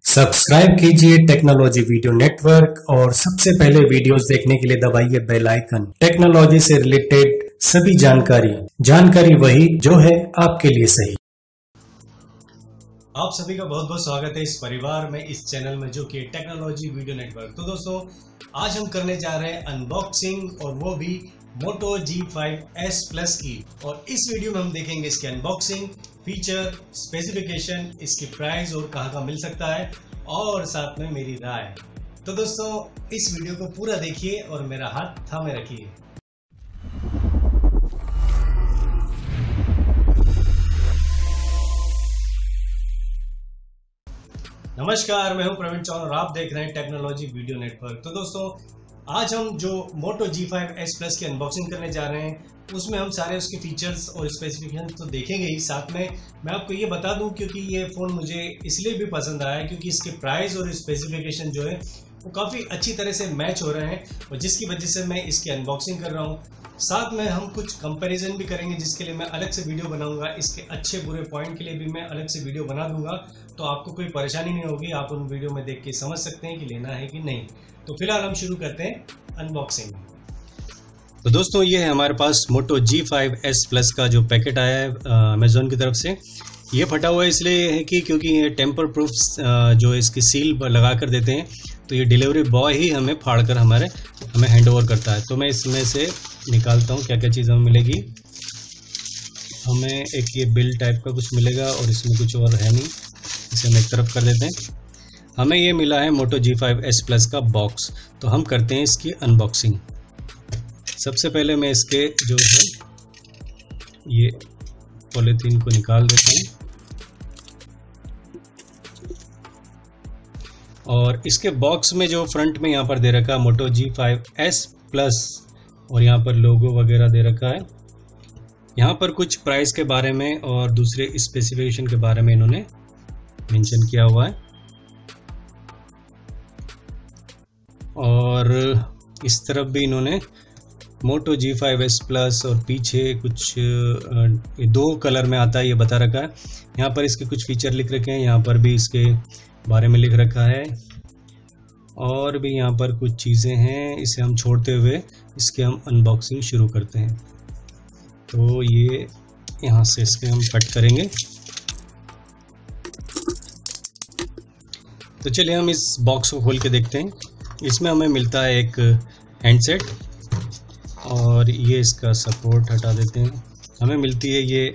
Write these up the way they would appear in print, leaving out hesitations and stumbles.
Subscribe कीजिए technology video network और सबसे पहले वीडियोस देखने के लिए दबाइए बेल आइकन। टेक्नोलॉजी से रिलेटेड सभी जानकारी वही जो है आपके लिए सही। आप सभी का बहुत बहुत स्वागत है इस परिवार में, इस चैनल में जो कि टेक्नोलॉजी वीडियो नेटवर्क। तो दोस्तों, आज हम करने जा रहे हैं अनबॉक्सिंग, और वो भी मोटो G5s Plus की। और इस वीडियो में हम देखेंगे इसके अनबॉक्सिंग, फीचर, स्पेसिफिकेशन, इसकी प्राइस और कहाँ का मिल सकता है, और साथ में मेरी राय। तो दोस्तों, इस वीडियो को पूरा देखिए और मेरा हाथ थामे रखिए। नमस्कार, मैं हूं प्रवीण चौहान और आप देख रहे हैं टेक्नोलॉजी वीडियो नेटवर्क। तो दोस्तों, आज हम जो मोटो G5s Plus की अनबॉक्सिंग करने जा रहे हैं, उसमें हम सारे उसके फीचर्स और स्पेसिफिकेशन तो देखेंगे ही, साथ में मैं आपको ये बता दूं क्योंकि ये फ़ोन मुझे इसलिए भी पसंद आया क्योंकि इसके प्राइस और स्पेसिफिकेशन जो है वो काफ़ी अच्छी तरह से मैच हो रहे हैं, और जिसकी वजह से मैं इसकी अनबॉक्सिंग कर रहा हूँ। साथ में हम कुछ कंपैरिजन भी करेंगे, जिसके लिए मैं अलग से वीडियो बनाऊंगा। इसके अच्छे बुरे पॉइंट के लिए भी मैं अलग से वीडियो बना दूंगा, तो आपको कोई परेशानी नहीं होगी। आप उन वीडियो में देख के समझ सकते हैं कि लेना है कि नहीं। तो फिलहाल हम शुरू करते हैं अनबॉक्सिंग। तो दोस्तों, ये है हमारे पास मोटो G5s Plus का जो पैकेट आया है अमेजोन की तरफ से। ये फटा हुआ है इसलिए है कि क्योंकि ये टेम्पर प्रूफ जो इसकी सील लगा कर देते हैं, तो ये डिलीवरी बॉय ही हमें फाड़ कर हमें हैंड ओवर करता है। तो मैं इसमें से निकालता हूँ क्या क्या चीज़ हमें मिलेगी। हमें एक ये बिल टाइप का कुछ मिलेगा और इसमें कुछ और है नहीं, इसे हम एक तरफ कर देते हैं। हमें ये मिला है मोटो G5s Plus का बॉक्स, तो हम करते हैं इसकी अनबॉक्सिंग। सबसे पहले मैं इसके जो है ये पॉलीथीन को निकाल देता हूँ, और इसके बॉक्स में जो फ्रंट में यहाँ पर दे रखा है मोटो G5s Plus, और यहाँ पर लोगो वगैरह दे रखा है। यहाँ पर कुछ प्राइस के बारे में और दूसरे स्पेसिफिकेशन के बारे में इन्होंने मेंशन किया हुआ है, और इस तरफ भी इन्होंने मोटो G5s Plus और पीछे कुछ दो कलर में आता है ये बता रखा है। यहाँ पर इसके कुछ फीचर लिख रखे हैं, यहाँ पर भी इसके बारे में लिख रखा है, और भी यहाँ पर कुछ चीज़ें हैं। इसे हम छोड़ते हुए इसके हम अनबॉक्सिंग शुरू करते हैं। तो ये यहाँ से इसके हम कट करेंगे। तो चलिए हम इस बॉक्स को खोल के देखते हैं। इसमें हमें मिलता है एक हैंडसेट, और ये इसका सपोर्ट हटा देते हैं। हमें मिलती है ये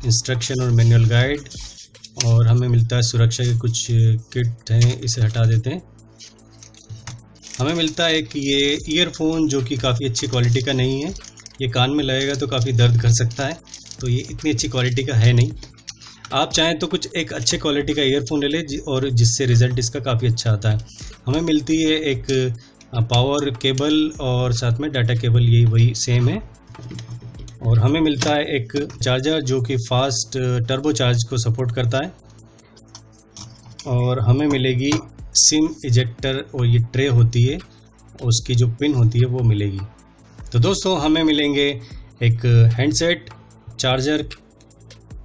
इंस्ट्रक्शन और मैनुअल गाइड, और हमें मिलता है सुरक्षा के कुछ किट हैं, इसे हटा देते हैं। हमें मिलता है कि ये ईयरफोन जो कि काफ़ी अच्छी क्वालिटी का नहीं है, ये कान में लगेगा तो काफ़ी दर्द कर सकता है, तो ये इतनी अच्छी क्वालिटी का है नहीं। आप चाहें तो कुछ एक अच्छे क्वालिटी का ईयरफोन ले लें, और जिससे रिज़ल्ट इसका काफ़ी अच्छा आता है। हमें मिलती है एक पावर केबल और साथ में डाटा केबल, यही वही सेम है। और हमें मिलता है एक चार्जर जो कि फास्ट टर्बो चार्ज को सपोर्ट करता है, और हमें मिलेगी सिम इजेक्टर, और ये ट्रे होती है, उसकी जो पिन होती है वो मिलेगी। तो दोस्तों, हमें मिलेंगे एक हैंडसेट, चार्जर,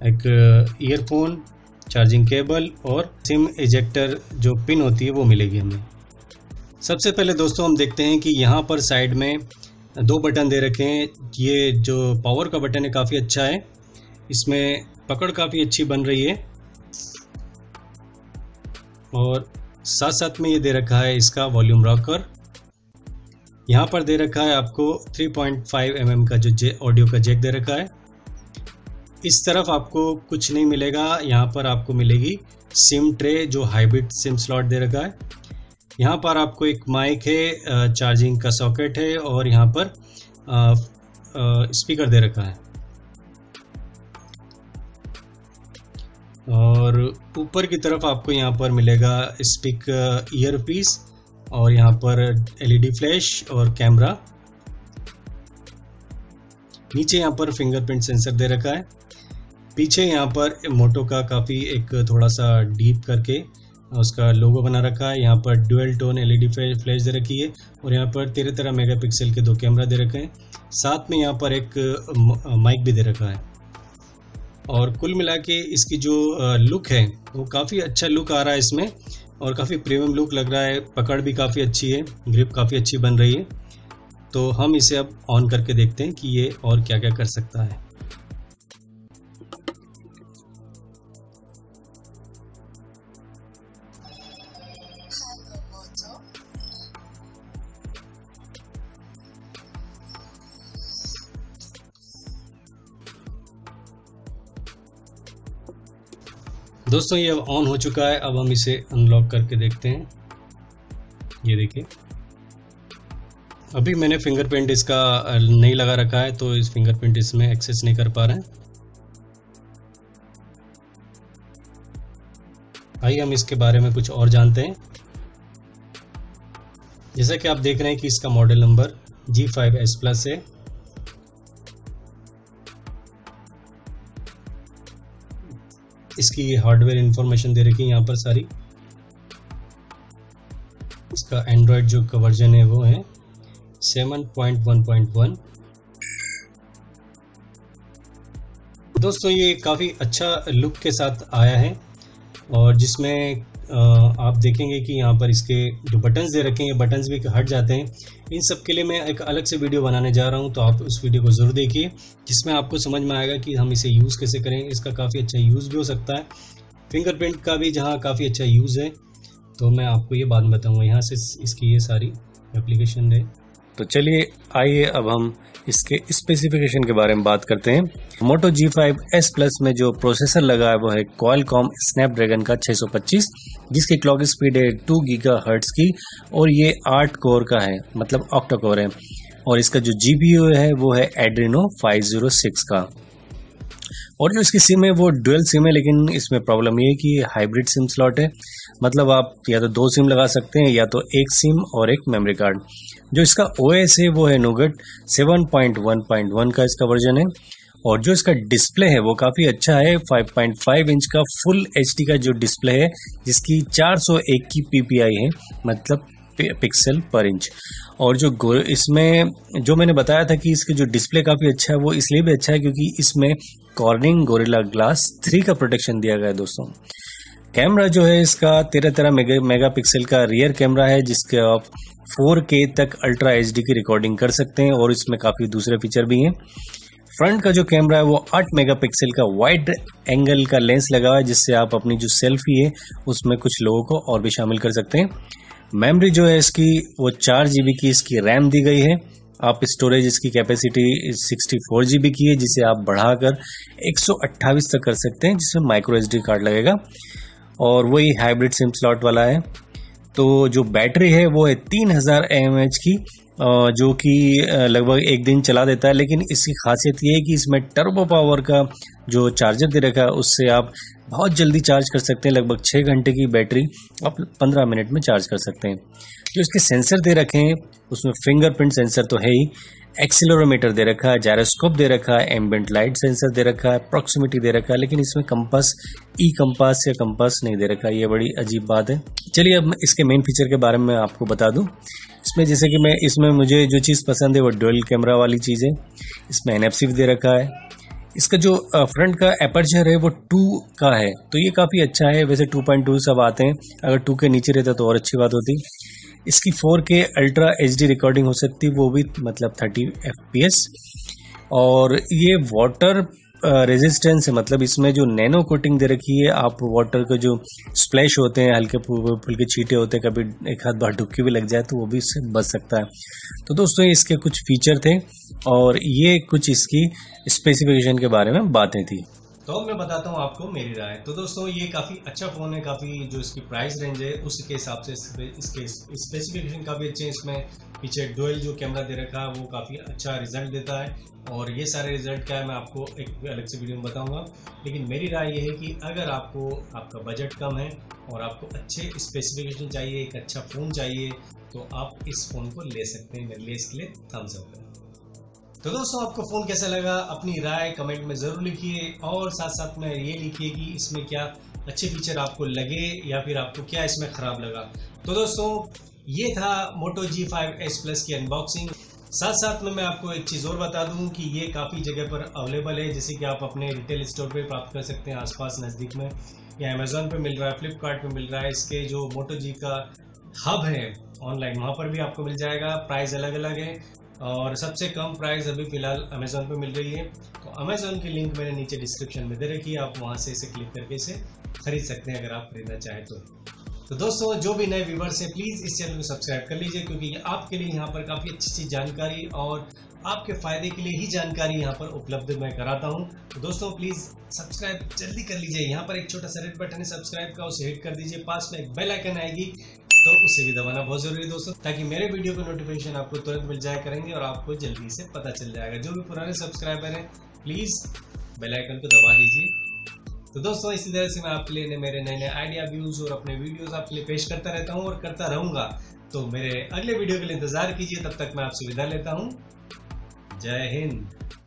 एक ईयरफोन, चार्जिंग केबल और सिम इजेक्टर जो पिन होती है वो मिलेगी हमें। सबसे पहले दोस्तों हम देखते हैं कि यहाँ पर साइड में दो बटन दे रखे हैं। ये जो पावर का बटन है काफ़ी अच्छा है, इसमें पकड़ काफ़ी अच्छी बन रही है, और साथ साथ में ये दे रखा है इसका वॉल्यूम रॉकर। यहाँ पर दे रखा है आपको 3.5 mm का जो ऑडियो का जैक दे रखा है। इस तरफ आपको कुछ नहीं मिलेगा, यहाँ पर आपको मिलेगी सिम ट्रे जो हाइब्रिड सिम स्लॉट दे रखा है। यहाँ पर आपको एक माइक है, चार्जिंग का सॉकेट है, और यहाँ पर स्पीकर दे रखा है। और ऊपर की तरफ आपको यहाँ पर मिलेगा स्पीकर, ईयरपीस, और यहाँ पर LED फ्लैश और कैमरा। नीचे यहाँ पर फिंगरप्रिंट सेंसर दे रखा है। पीछे यहाँ पर मोटो का काफ़ी एक थोड़ा सा डीप करके उसका लोगो बना रखा है। यहाँ पर डुअल टोन LED फ्लैश दे रखी है, और यहाँ पर 13 मेगापिक्सल के दो कैमरा दे रखे हैं। साथ में यहाँ पर एक माइक भी दे रखा है। और कुल मिला के इसकी जो लुक है वो काफ़ी अच्छा लुक आ रहा है इसमें। और काफ़ी प्रीमियम लुक लग रहा है। पकड़ भी काफ़ी अच्छी है, ग्रिप काफ़ी अच्छी बन रही है। तो हम इसे अब ऑन करके देखते हैं कि ये और क्या क्या कर सकता है। दोस्तों ये अब ऑन हो चुका है। अब हम इसे अनलॉक करके देखते हैं। ये देखिए, अभी मैंने फिंगरप्रिंट इसका नहीं लगा रखा है, तो इस फिंगरप्रिंट इसमें एक्सेस नहीं कर पा रहे हैं। आइए हम इसके बारे में कुछ और जानते हैं। जैसा कि आप देख रहे हैं कि इसका मॉडल नंबर G5S Plus है। इसकी हार्डवेयर इंफॉर्मेशन दे रखी है यहाँ पर सारी। इसका एंड्रॉयड जो का वर्जन है वो है 7.1.1। दोस्तों ये काफ़ी अच्छा लुक के साथ आया है, और जिसमें आप देखेंगे कि यहाँ पर इसके जो बटन्स दे रखे हैं, बटन्स भी हट जाते हैं। इन सब के लिए मैं एक अलग से वीडियो बनाने जा रहा हूँ, तो आप उस वीडियो को ज़रूर देखिए, जिसमें आपको समझ में आएगा कि हम इसे यूज़ कैसे करें। इसका काफ़ी अच्छा यूज़ भी हो सकता है, फिंगरप्रिंट का भी जहाँ काफ़ी अच्छा यूज़ है, तो मैं आपको ये बात बताऊँगा। यहाँ से इसकी ये सारी एप्लीकेशन है। तो चलिए आइए अब हम इसके स्पेसिफिकेशन के बारे में बात करते हैं। मोटो G5S Plus में जो प्रोसेसर लगा है वो है Qualcomm स्नैपड्रैगन का 625, जिसकी क्लॉक स्पीड है 2 GHz की, और ये 8 कोर का है, मतलब ऑक्टा कोर है। और इसका जो GPU है वो है Adreno 506 का। और जो इसकी सिम है वो डुअल सिम है, लेकिन इसमें प्रॉब्लम ये है कि हाइब्रिड सिम स्लॉट है, मतलब आप या तो 2 सिम लगा सकते हैं या तो 1 सिम और 1 मेमोरी कार्ड। जो इसका OS है वो है Nougat 7.1.1 का इसका वर्जन है। और जो इसका डिस्प्ले है वो काफ़ी अच्छा है, 5.5 इंच का फुल HD का जो डिस्प्ले है, जिसकी 401 की PPI है, मतलब पिक्सल पर इंच। और जो इसमें जो मैंने बताया था कि इसके जो डिस्प्ले काफ़ी अच्छा है, वो इसलिए भी अच्छा है क्योंकि इसमें कॉर्निंग गोरिल्ला ग्लास 3 का प्रोटेक्शन दिया गया है। दोस्तों कैमरा जो है इसका 13 मेगापिक्सल का रियर कैमरा है, जिसके आप 4K तक अल्ट्रा HD की रिकॉर्डिंग कर सकते हैं, और इसमें काफ़ी दूसरे फीचर भी हैं। फ्रंट का जो कैमरा है वो 8 मेगापिक्सल का वाइड एंगल का लेंस लगा हुआ है, जिससे आप अपनी जो सेल्फी है उसमें कुछ लोगों को और भी शामिल कर सकते हैं। मेमोरी जो है इसकी वो 4 GB की इसकी रैम दी गई है। आप स्टोरेज इसकी कैपेसिटी 64 GB की है, जिसे आप बढ़ाकर 128 तक कर सकते हैं, जिसमें माइक्रो SD कार्ड लगेगा, और वही हाइब्रिड सिम स्लॉट वाला है। तो जो बैटरी है वो है 3000 mAh की, जो कि लगभग 1 दिन चला देता है। लेकिन इसकी खासियत ये है कि इसमें टर्बो पावर का जो चार्जर दे रखा है, उससे आप बहुत जल्दी चार्ज कर सकते हैं। लगभग 6 घंटे की बैटरी आप 15 मिनट में चार्ज कर सकते हैं। जो इसके सेंसर दे रखे हैं उसमें फिंगरप्रिंट सेंसर तो है ही, एक्सीलरोमीटर दे रखा है, जायरोस्कोप दे रखा है, एम्बिएंट लाइट सेंसर दे रखा है, प्रॉक्सिमिटी दे रखा है, लेकिन इसमें कंपास कंपास या कंपास नहीं दे रखा है। ये बड़ी अजीब बात है। चलिए अब इसके मेन फीचर के बारे में आपको बता दूं। इसमें जैसे कि इसमें मुझे जो चीज़ पसंद है वो डुअल कैमरा वाली चीज़ है। इसमें NFC दे रखा है। इसका जो फ्रंट का एपर्चर है वो 2 का है, तो ये काफ़ी अच्छा है। वैसे 2.2 सब आते हैं, अगर 2 के नीचे रहता तो और अच्छी बात होती। इसकी 4K अल्ट्रा HD रिकॉर्डिंग हो सकती, वो भी मतलब 30 FPS। और ये वाटर रेजिस्टेंस है, मतलब इसमें जो नैनो कोटिंग दे रखी है, आप वाटर के जो स्प्लैश होते हैं, हल्के फुल्के छींटे होते हैं, कभी एक हाथ बार डुबकी भी लग जाए तो वो भी इससे बच सकता है। तो दोस्तों इसके कुछ फीचर थे, और ये कुछ इसकी स्पेसिफिकेशन के बारे में बातें थी। तो अब मैं बताता हूँ आपको मेरी राय। तो दोस्तों ये काफ़ी अच्छा फ़ोन है, काफ़ी जो इसकी प्राइस रेंज है उसके हिसाब से इसके स्पेसिफिकेशन काफ़ी अच्छे हैं। इसमें पीछे डुअल जो कैमरा दे रखा है वो काफ़ी अच्छा रिजल्ट देता है, और ये सारे रिजल्ट क्या है मैं आपको एक अलग से वीडियो में बताऊंगा। लेकिन मेरी राय ये है कि अगर आपका बजट कम है और आपको अच्छे स्पेसिफिकेशन चाहिए, एक अच्छा फ़ोन चाहिए, तो आप इस फ़ोन को ले सकते हैं। मेरे लिए इसके लिए थम्स अप है। तो दोस्तों आपको फ़ोन कैसा लगा, अपनी राय कमेंट में ज़रूर लिखिए, और साथ साथ में ये लिखिए कि इसमें क्या अच्छे फीचर आपको लगे या फिर आपको क्या इसमें ख़राब लगा। तो दोस्तों ये था मोटो G5S Plus की अनबॉक्सिंग। साथ साथ में मैं आपको एक चीज़ और बता दूं कि ये काफ़ी जगह पर अवेलेबल है, जैसे कि आप अपने रिटेल स्टोर पे प्राप्त कर सकते हैं आसपास नज़दीक में। ये अमेजोन पे मिल रहा है, फ्लिपकार्ट पे मिल रहा है। इसके जो मोटो जी का हब है ऑनलाइन, वहाँ पर भी आपको मिल जाएगा। प्राइस अलग अलग है और सबसे कम प्राइस अभी फिलहाल अमेजोन पे मिल रही है। तो अमेजोन की लिंक मैंने नीचे डिस्क्रिप्शन में दे रखी है, आप वहाँ से इसे क्लिक करके इसे खरीद सकते हैं अगर आप खरीदना चाहें तो दोस्तों, जो भी नए व्यूवर्स हैं प्लीज़ इस चैनल को सब्सक्राइब कर लीजिए, क्योंकि आपके लिए यहाँ पर काफ़ी अच्छी जानकारी और आपके फ़ायदे के लिए ही जानकारी यहाँ पर उपलब्ध मैं कराता हूँ। तो दोस्तों प्लीज़ सब्सक्राइब जल्दी कर लीजिए। यहाँ पर एक छोटा सा रेड बटन है सब्सक्राइब का, उसे हिट कर दीजिए। पास में एक बेल आइकन आएगी तो उसे भी दबाना बहुत ज़रूरी है दोस्तों, ताकि मेरे वीडियो को नोटिफिकेशन आपको तुरंत मिल जाया करेंगे और आपको जल्दी से पता चल जाएगा। जो भी पुराने सब्सक्राइबर हैं प्लीज़ बेल आइकन को दबा दीजिए। तो दोस्तों इसी तरह से मैं आपके लिए मेरे नए नए आइडिया, व्यूज़ और अपने वीडियोस आपके लिए पेश करता रहता हूं और करता रहूंगा। तो मेरे अगले वीडियो के लिए इंतज़ार कीजिए, तब तक मैं आपसे विदा लेता हूं। जय हिंद।